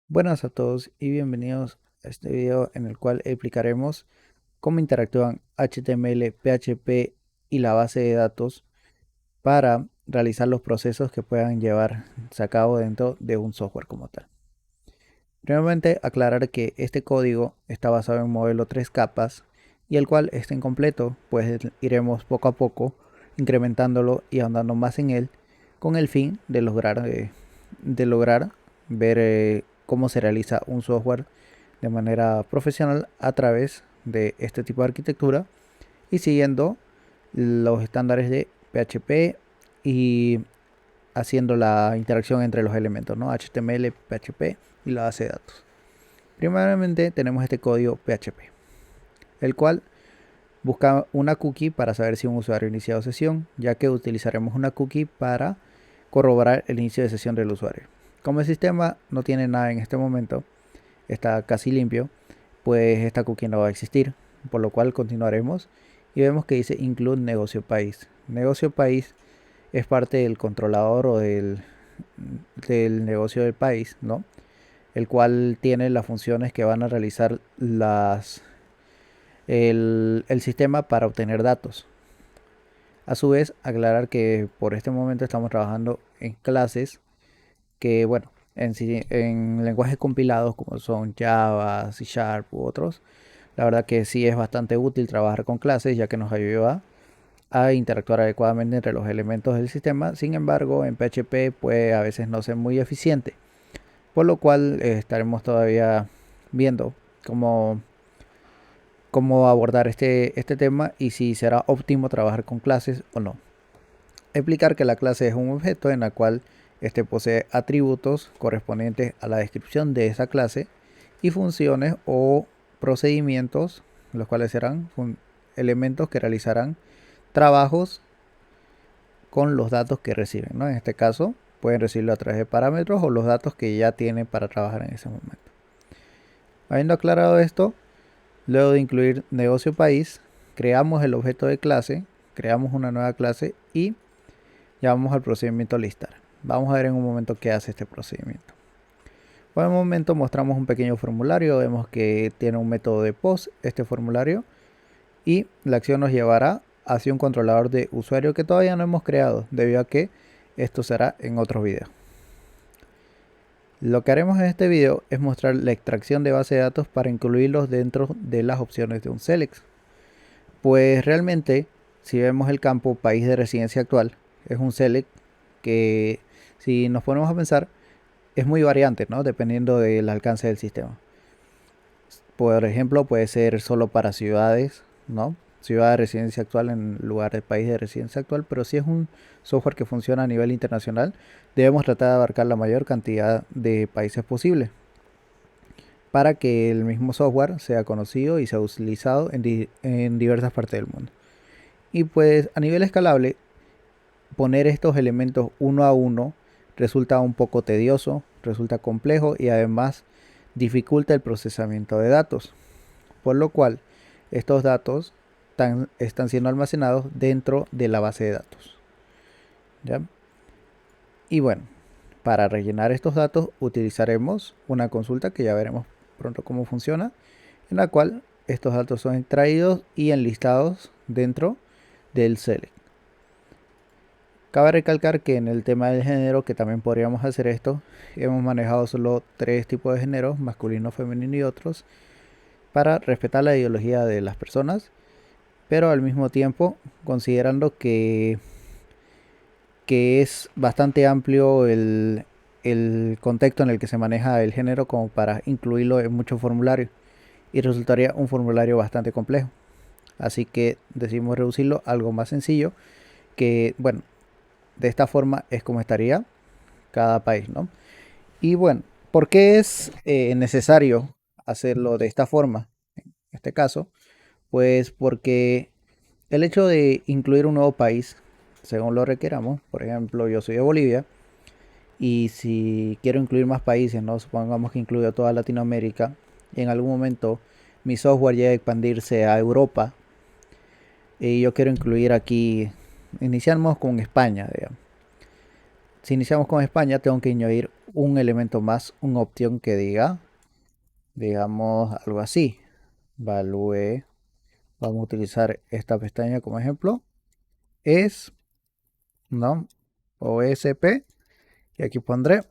Buenas a todos y bienvenidos a este video en el cual explicaremos cómo interactúan HTML, PHP y la base de datos para realizar los procesos que puedan llevarse a cabo dentro de un software como tal. Primeramente, aclarar que este código está basado en un modelo 3 capas y el cual está incompleto, pues iremos poco a poco incrementándolo y ahondando más en él con el fin de lograr ver cómo se realiza un software de manera profesional a través de este tipo de arquitectura y siguiendo los estándares de PHP y haciendo la interacción entre los elementos, ¿no? HTML, PHP y la base de datos. Primeramente tenemos este código PHP, el cual busca una cookie para saber si un usuario ha iniciado sesión, ya que utilizaremos una cookie para corroborar el inicio de sesión del usuario. Como el sistema no tiene nada en este momento, está casi limpio, pues esta cookie no va a existir, por lo cual continuaremos y vemos que dice include negocio país. Negocio país es parte del controlador o del negocio del país, ¿no? El cual tiene las funciones que van a realizar el sistema para obtener datos. A su vez, aclarar que por este momento estamos trabajando en clases que, bueno, en lenguajes compilados como son Java, C Sharp u otros, la verdad que sí es bastante útil trabajar con clases ya que nos ayuda a interactuar adecuadamente entre los elementos del sistema. Sin embargo, en PHP puede a veces no ser muy eficiente, por lo cual estaremos todavía viendo cómo, cómo abordar este tema y si será óptimo trabajar con clases o no. Explicar que la clase es un objeto en la cual este posee atributos correspondientes a la descripción de esa clase y funciones o procedimientos, los cuales serán elementos que realizarán trabajos con los datos que reciben, ¿no? En este caso, pueden recibirlo a través de parámetros o los datos que ya tienen para trabajar en ese momento. Habiendo aclarado esto, luego de incluir negocio país, creamos el objeto de clase, creamos una nueva clase y ya vamos al procedimiento listar. Vamos a ver en un momento qué hace este procedimiento. Por el momento mostramos un pequeño formulario, vemos que tiene un método de post este formulario y la acción nos llevará hacia un controlador de usuario que todavía no hemos creado debido a que esto será en otro video. Lo que haremos en este video es mostrar la extracción de base de datos para incluirlos dentro de las opciones de un select. Pues realmente, si vemos el campo país de residencia actual, es un select que, si nos ponemos a pensar, es muy variante, ¿no? Dependiendo del alcance del sistema. Por ejemplo, puede ser solo para ciudades, ¿no? Ciudad de residencia actual en lugar de país de residencia actual, pero si es un software que funciona a nivel internacional, debemos tratar de abarcar la mayor cantidad de países posible para que el mismo software sea conocido y sea utilizado en diversas partes del mundo. Y pues a nivel escalable, poner estos elementos uno a uno resulta un poco tedioso, resulta complejo y además dificulta el procesamiento de datos, por lo cual estos datos están siendo almacenados dentro de la base de datos, ¿ya? Y bueno, para rellenar estos datos utilizaremos una consulta que ya veremos pronto cómo funciona, en la cual estos datos son extraídos y enlistados dentro del select. Cabe recalcar que en el tema del género, que también podríamos hacer esto, hemos manejado solo 3 tipos de géneros, masculino, femenino y otros, para respetar la ideología de las personas, pero al mismo tiempo considerando que es bastante amplio el contexto en el que se maneja el género como para incluirlo en muchos formularios y resultaría un formulario bastante complejo. Así que decidimos reducirlo a algo más sencillo que, bueno, de esta forma es como estaría cada país, ¿no? Y bueno, ¿por qué es necesario hacerlo de esta forma? En este caso, pues porque el hecho de incluir un nuevo país, según lo requeramos, por ejemplo, yo soy de Bolivia, y si quiero incluir más países, ¿no? Supongamos que incluyo toda Latinoamérica, y en algún momento mi software llega a expandirse a Europa, y yo quiero incluir aquí, iniciamos con España, digamos. Si iniciamos con España, tengo que añadir un elemento más, una opción que diga, digamos, algo así. Value, vamos a utilizar esta pestaña como ejemplo. Es, ¿no? OSP, y aquí pondré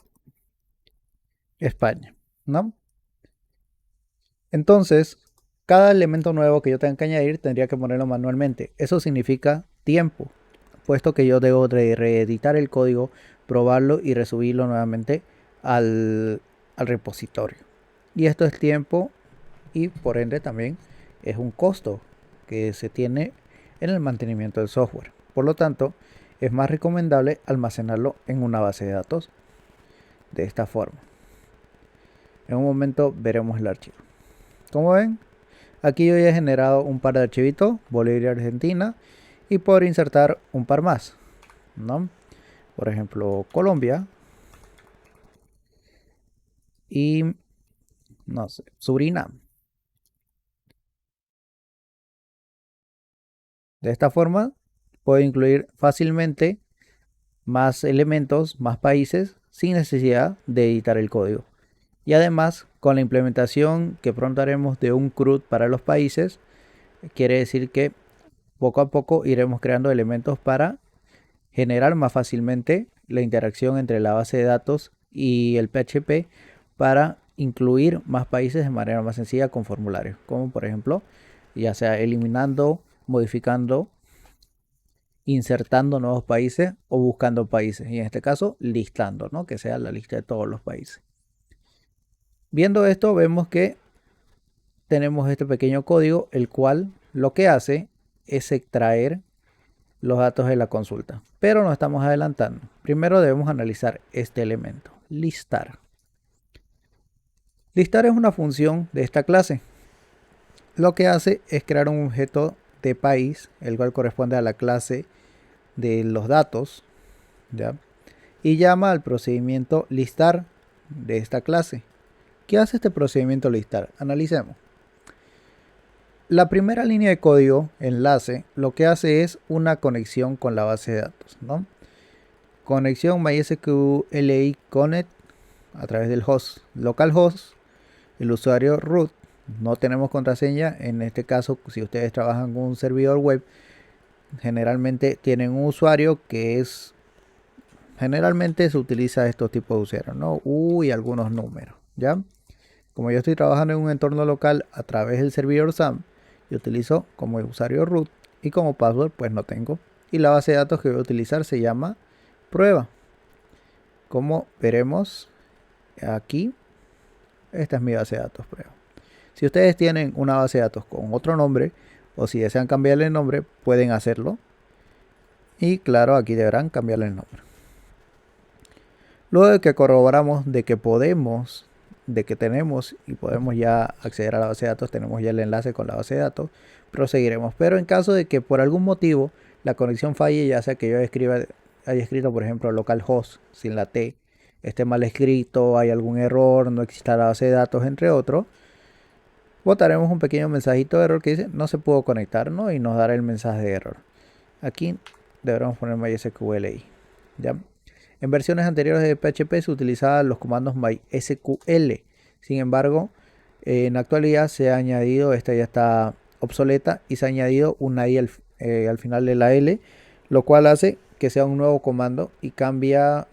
España, ¿no? Entonces, cada elemento nuevo que yo tenga que añadir tendría que ponerlo manualmente. Eso significa tiempo, puesto que yo debo de reeditar el código, probarlo y resubirlo nuevamente al repositorio. Y esto es tiempo y por ende también es un costo que se tiene en el mantenimiento del software. Por lo tanto, es más recomendable almacenarlo en una base de datos de esta forma. En un momento veremos el archivo. Como ven, aquí yo ya he generado un par de archivitos, Bolivia y Argentina, y puedo insertar un par más, ¿no? Por ejemplo, Colombia y, no sé, Surinam. De esta forma, puedo incluir fácilmente más elementos, más países, sin necesidad de editar el código. Y además, con la implementación que pronto haremos de un CRUD para los países, quiere decir que poco a poco iremos creando elementos para generar más fácilmente la interacción entre la base de datos y el PHP para incluir más países de manera más sencilla con formularios, como por ejemplo, ya sea eliminando, modificando, insertando nuevos países o buscando países, y en este caso listando, ¿no? Que sea la lista de todos los países. Viendo esto, vemos que tenemos este pequeño código, el cual lo que hace es extraer los datos de la consulta, pero nos estamos adelantando. Primero debemos analizar este elemento, listar. Listar es una función de esta clase. Lo que hace es crear un objeto de país, el cual corresponde a la clase de los datos, ¿ya? Y llama al procedimiento listar de esta clase. ¿Qué hace este procedimiento listar? Analicemos. La primera línea de código, enlace, lo que hace es una conexión con la base de datos, ¿no? Conexión MySQLi Connect a través del host, localhost, el usuario root. No tenemos contraseña. En este caso, si ustedes trabajan con un servidor web, generalmente tienen un usuario que es, generalmente se utiliza estos tipos de usuarios, ¿no? Y algunos números, ¿ya? Como yo estoy trabajando en un entorno local a través del servidor SAM, yo utilizo como usuario root y como password pues no tengo. Y la base de datos que voy a utilizar se llama prueba. Como veremos aquí, esta es mi base de datos prueba. Si ustedes tienen una base de datos con otro nombre o si desean cambiarle el nombre, pueden hacerlo. Y claro, aquí deberán cambiarle el nombre. Luego de que corroboramos de que podemos, de que tenemos y podemos ya acceder a la base de datos, tenemos ya el enlace con la base de datos, proseguiremos. Pero en caso de que por algún motivo la conexión falle, ya sea que yo haya escrito por ejemplo localhost sin la T, esté mal escrito, hay algún error, no exista la base de datos, entre otros, botaremos un pequeño mensajito de error que dice no se pudo conectar, ¿no? Y nos dará el mensaje de error. Aquí deberemos poner MySQLi, ¿ya? En versiones anteriores de PHP se utilizaban los comandos MySQL. Sin embargo, en la actualidad se ha añadido, esta ya está obsoleta, y se ha añadido una I al final de la L, lo cual hace que sea un nuevo comando y cambia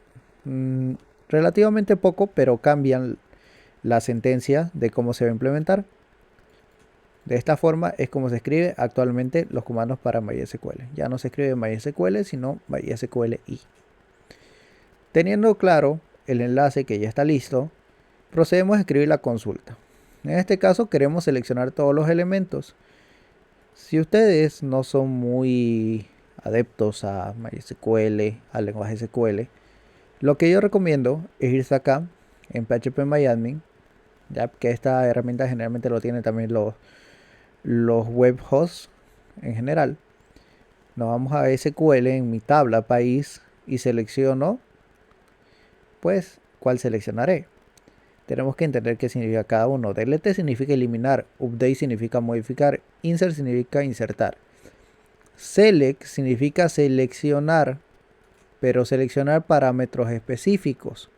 relativamente poco, pero cambian la sentencia de cómo se va a implementar. De esta forma es como se escribe actualmente los comandos para MySQL. Ya no se escribe MySQL, sino MySQLi. Teniendo claro el enlace que ya está listo, procedemos a escribir la consulta. En este caso queremos seleccionar todos los elementos. Si ustedes no son muy adeptos a MySQL, al lenguaje SQL, lo que yo recomiendo es irse acá en phpMyAdmin, ya que esta herramienta generalmente lo tienen también los web hosts en general. Nos vamos a SQL en mi tabla país y selecciono pues cuál seleccionaré. Tenemos que entender qué significa cada uno. Delete significa eliminar, update significa modificar, insert significa insertar. Select significa seleccionar, pero seleccionar parámetros específicos.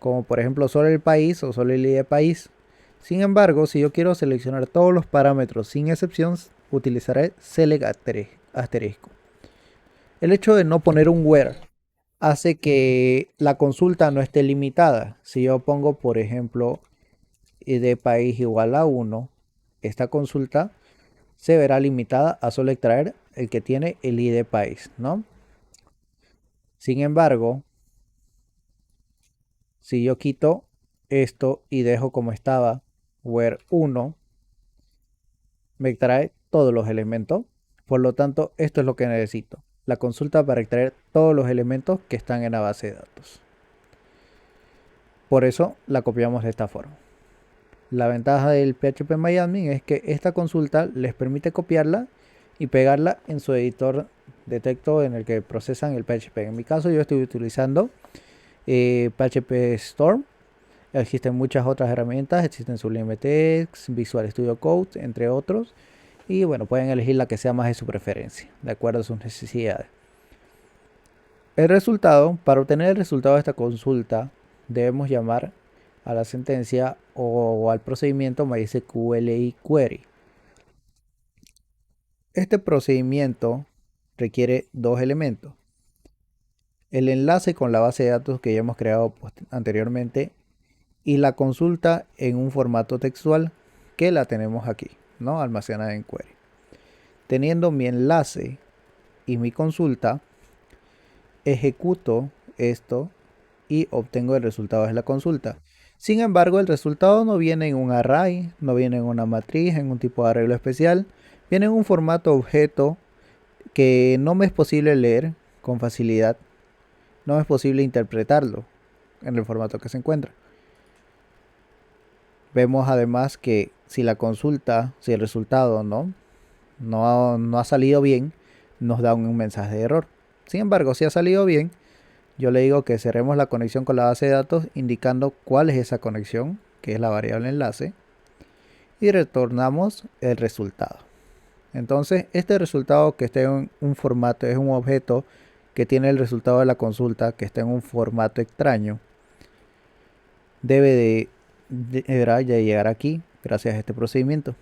como por ejemplo solo el país o solo el ID país. Sin embargo, si yo quiero seleccionar todos los parámetros sin excepción, utilizaré select asterisco. El hecho de no poner un where hace que la consulta no esté limitada. Si yo pongo, por ejemplo, ID país igual a 1, esta consulta se verá limitada a solo extraer el que tiene el ID país, ¿no? Sin embargo, si yo quito esto y dejo como estaba where 1, me extrae todos los elementos. Por lo tanto, esto es lo que necesito. La consulta para extraer todos los elementos que están en la base de datos. Por eso la copiamos de esta forma. La ventaja del PHP es que esta consulta les permite copiarla y pegarla en su editor de texto en el que procesan el PHP. En mi caso yo estoy utilizando PHP Storm. Existen muchas otras herramientas, existen Sublime Text, Visual Studio Code, entre otros. Y bueno, pueden elegir la que sea más de su preferencia, de acuerdo a sus necesidades. El resultado, para obtener el resultado de esta consulta, debemos llamar a la sentencia o al procedimiento MySQL query. Este procedimiento requiere dos elementos. El enlace con la base de datos que ya hemos creado anteriormente y la consulta en un formato textual que la tenemos aquí, ¿no? Almacenada en query. Teniendo mi enlace y mi consulta, ejecuto esto y obtengo el resultado de la consulta. Sin embargo, el resultado no viene en un array, no viene en una matriz, en un tipo de arreglo especial, viene en un formato objeto que no me es posible leer con facilidad, no es posible interpretarlo en el formato que se encuentra. Vemos además que si la consulta, si el resultado no ha salido bien, nos da un mensaje de error. Sin embargo, si ha salido bien, yo le digo que cerremos la conexión con la base de datos indicando cuál es esa conexión, que es la variable enlace, y retornamos el resultado. Entonces, este resultado que esté en un formato, es un objeto que tiene el resultado de la consulta, que está en un formato extraño, deberá ya llegar aquí gracias a este procedimiento.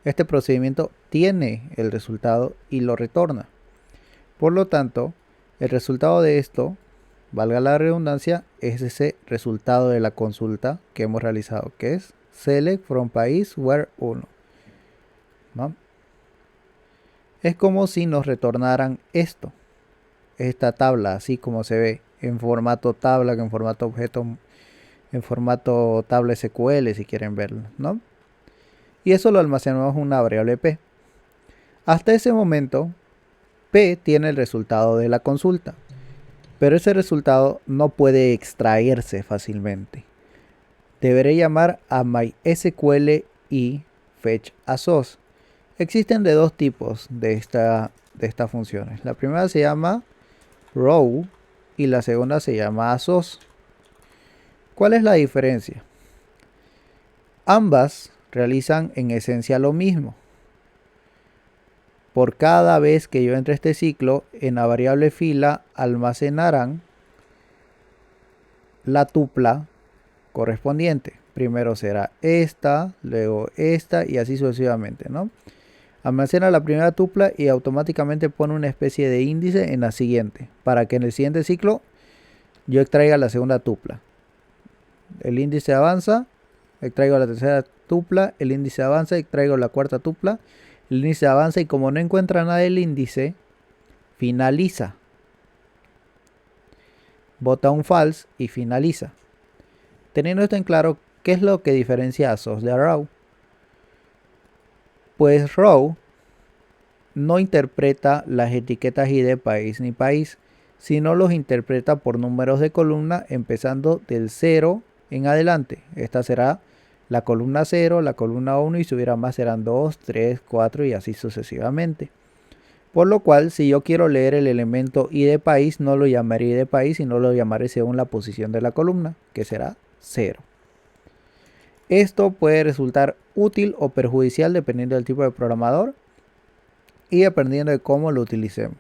Este procedimiento tiene el resultado y lo retorna. Por lo tanto, el resultado de esto, valga la redundancia, es ese resultado de la consulta que hemos realizado, que es select from país where 1, ¿no? Es como si nos retornaran esta tabla, así como se ve, en formato tabla, en formato objeto, en formato tabla SQL, si quieren verlo, ¿no? Y eso lo almacenamos en una variable P. Hasta ese momento, P tiene el resultado de la consulta, pero ese resultado no puede extraerse fácilmente. Deberé llamar a MySQL y fetch a source. Existen de dos tipos de estas funciones. La primera se llama row y la segunda se llama source. ¿Cuál es la diferencia? Ambas realizan en esencia lo mismo. Por cada vez que yo entre este ciclo, en la variable fila almacenarán la tupla correspondiente. Primero será esta, luego esta y así sucesivamente, ¿no? Almacena la primera tupla y automáticamente pone una especie de índice en la siguiente, para que en el siguiente ciclo yo extraiga la segunda tupla. El índice avanza, extraigo la tercera tupla, el índice avanza, extraigo la cuarta tupla, el índice avanza y como no encuentra nada del índice, finaliza. Bota un false y finaliza. Teniendo esto en claro, ¿qué es lo que diferencia a source de row? Pues row no interpreta las etiquetas ID país ni país, sino los interpreta por números de columna empezando del 0 en adelante. Esta será la columna 0, la columna 1 y si hubiera más serán 2, 3, 4 y así sucesivamente. Por lo cual, si yo quiero leer el elemento ID país, no lo llamaré ID país, sino lo llamaré según la posición de la columna, que será 0. Esto puede resultar útil o perjudicial dependiendo del tipo de programador y dependiendo de cómo lo utilicemos.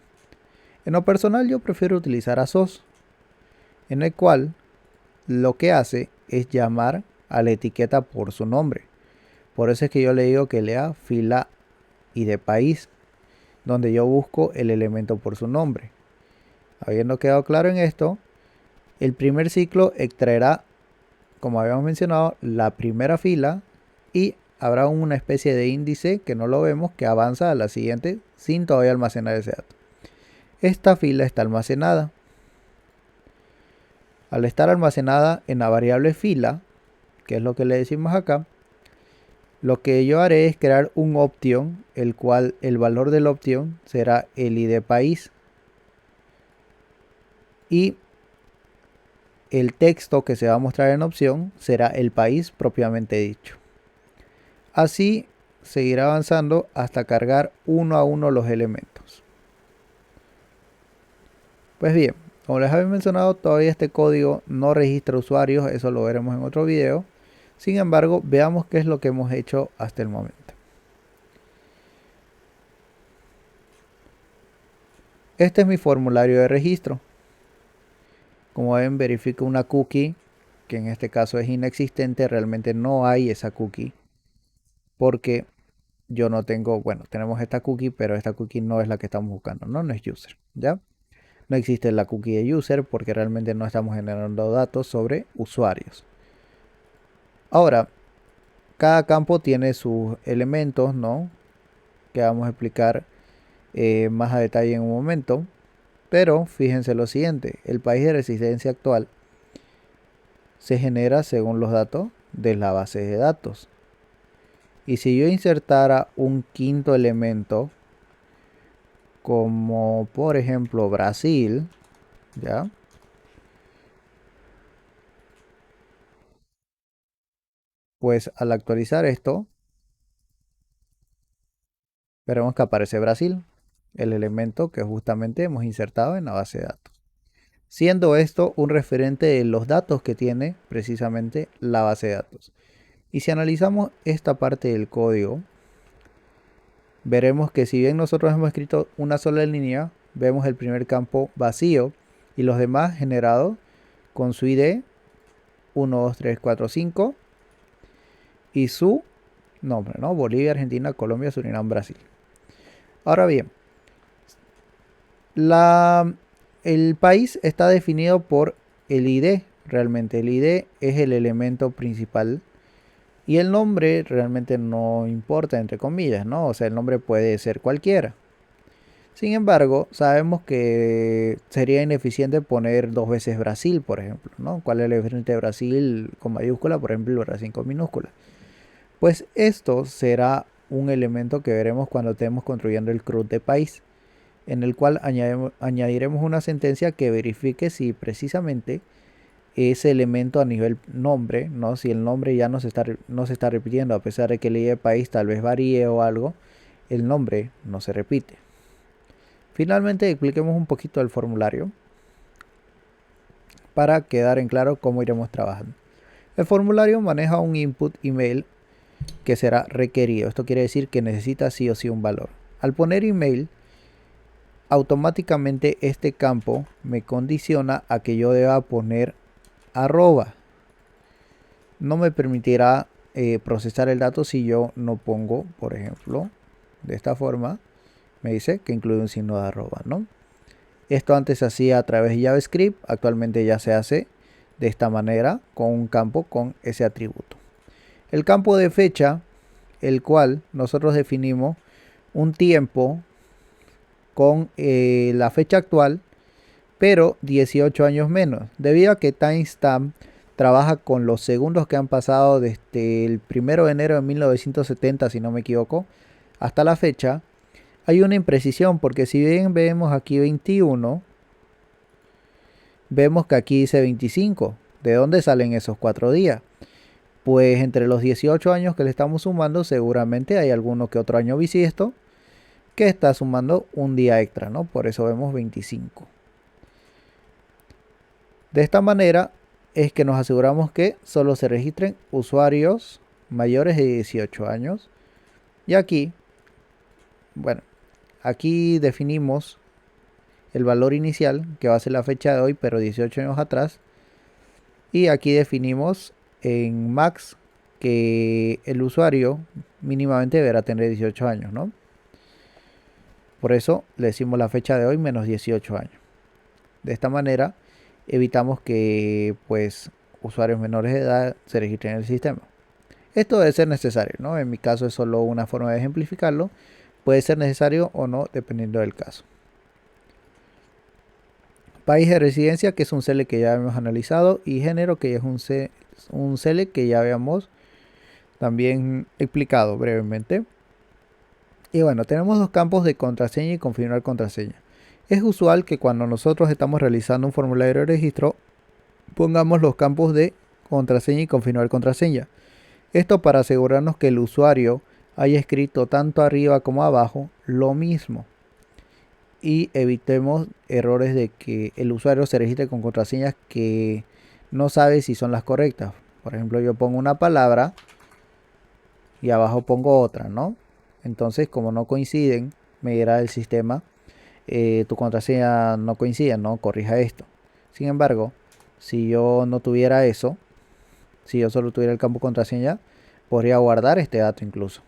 En lo personal yo prefiero utilizar a SOS, en el cual lo que hace es llamar a la etiqueta por su nombre. Por eso es que yo le digo que lea fila ID país, donde yo busco el elemento por su nombre. Habiendo quedado claro en esto, el primer ciclo extraerá, como habíamos mencionado, la primera fila y habrá una especie de índice que no lo vemos que avanza a la siguiente sin todavía almacenar ese dato. Esta fila está almacenada. Al estar almacenada en la variable fila, que es lo que le decimos acá, lo que yo haré es crear un option, el cual el valor del option será el ID país y el texto que se va a mostrar en opción será el país propiamente dicho. Así seguirá avanzando hasta cargar uno a uno los elementos. Pues bien, como les había mencionado, todavía este código no registra usuarios, eso lo veremos en otro video. Sin embargo, veamos qué es lo que hemos hecho hasta el momento. Este es mi formulario de registro. Como ven, verifico una cookie, que en este caso es inexistente, realmente no hay esa cookie. Porque yo no tengo, bueno, tenemos esta cookie, pero esta cookie no es la que estamos buscando, no es user, ¿ya? No existe la cookie de user porque realmente no estamos generando datos sobre usuarios. Ahora, cada campo tiene sus elementos, ¿no? Que vamos a explicar más a detalle en un momento. Pero fíjense lo siguiente, el país de residencia actual se genera según los datos de la base de datos. Y si yo insertara un quinto elemento, como por ejemplo Brasil, ¿ya? Pues al actualizar esto, veremos que aparece Brasil, el elemento que justamente hemos insertado en la base de datos. Siendo esto un referente de los datos que tiene precisamente la base de datos. Y si analizamos esta parte del código, veremos que si bien nosotros hemos escrito una sola línea, vemos el primer campo vacío y los demás generados con su ID 1, 2, 3, 4, 5 y su nombre, ¿no? Bolivia, Argentina, Colombia, Surinam, Brasil. Ahora bien, el país está definido por el ID. Realmente el ID es el elemento principal y el nombre realmente no importa, entre comillas, ¿no? O sea, el nombre puede ser cualquiera. Sin embargo, sabemos que sería ineficiente poner dos veces Brasil, por ejemplo, ¿no? ¿Cuál es la diferencia de Brasil con mayúscula, por ejemplo, Brasil con minúscula? Pues esto será un elemento que veremos cuando estemos construyendo el CRUD de país, en el cual añadiremos una sentencia que verifique si precisamente ese elemento a nivel nombre, ¿no? Si el nombre ya no se está repitiendo, a pesar de que el ID de país tal vez varíe o algo, el nombre no se repite. Finalmente expliquemos un poquito el formulario para quedar en claro cómo iremos trabajando. El formulario maneja un input email que será requerido. Esto quiere decir que necesita sí o sí un valor. Al poner email, automáticamente este campo me condiciona a que yo deba poner arroba. No me permitirá procesar el dato si yo no pongo, por ejemplo, de esta forma, me dice que incluye un signo de arroba, ¿no? Esto antes se hacía a través de JavaScript, actualmente ya se hace de esta manera con un campo con ese atributo. El campo de fecha, el cual nosotros definimos un tiempo con la fecha actual, pero 18 años menos, debido a que timestamp trabaja con los segundos que han pasado desde el 1 de enero de 1970, si no me equivoco, hasta la fecha. Hay una imprecisión porque si bien vemos aquí 21, vemos que aquí dice 25. ¿De dónde salen esos 4 días? Pues entre los 18 años que le estamos sumando, seguramente hay alguno que otro año bisiesto que está sumando un día extra, ¿no? Por eso vemos 25. De esta manera es que nos aseguramos que solo se registren usuarios mayores de 18 años. Y aquí, bueno, aquí definimos el valor inicial, que va a ser la fecha de hoy, pero 18 años atrás. Y aquí definimos en max que el usuario mínimamente deberá tener 18 años, ¿no? Por eso le decimos la fecha de hoy menos 18 años. De esta manera evitamos que pues usuarios menores de edad se registren en el sistema. Esto debe ser necesario, ¿no? En mi caso es solo una forma de ejemplificarlo. Puede ser necesario o no, dependiendo del caso. País de residencia, que es un select que ya hemos analizado, y género, que es un select que ya habíamos también explicado brevemente. Y bueno, tenemos dos campos de contraseña y confirmar contraseña. Es usual que cuando nosotros estamos realizando un formulario de registro, pongamos los campos de contraseña y confirmar contraseña. Esto para asegurarnos que el usuario haya escrito tanto arriba como abajo lo mismo. Y evitemos errores de que el usuario se registre con contraseñas que no sabe si son las correctas. Por ejemplo, yo pongo una palabra y abajo pongo otra, ¿no? Entonces, como no coinciden, me dirá el sistema, tu contraseña no coincide, ¿no? Corrija esto. Sin embargo, si yo no tuviera eso, si yo solo tuviera el campo contraseña, podría guardar este dato incluso.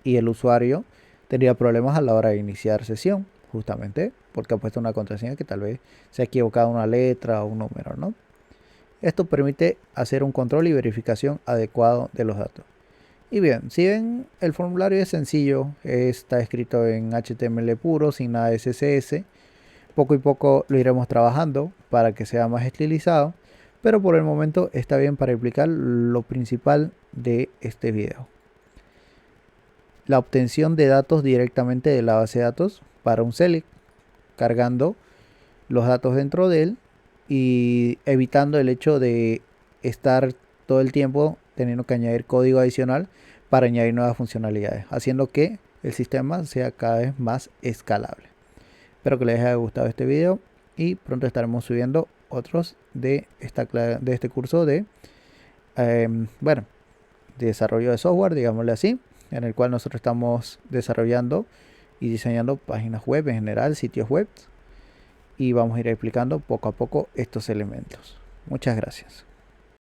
Y el usuario tendría problemas a la hora de iniciar sesión, justamente porque ha puesto una contraseña que tal vez se ha equivocado una letra o un número, ¿no? Esto permite hacer un control y verificación adecuado de los datos. Y bien, si ven, el formulario es sencillo, está escrito en HTML puro, sin nada de CSS. Poco a poco lo iremos trabajando para que sea más estilizado, pero por el momento está bien para explicar lo principal de este video. La obtención de datos directamente de la base de datos para un select, cargando los datos dentro de él y evitando el hecho de estar todo el tiempo teniendo que añadir código adicional para añadir nuevas funcionalidades, haciendo que el sistema sea cada vez más escalable. Espero que les haya gustado este video y pronto estaremos subiendo otros de este curso de desarrollo de software, digámosle así, en el cual nosotros estamos desarrollando y diseñando páginas web en general, sitios web, y vamos a ir explicando poco a poco estos elementos. Muchas gracias.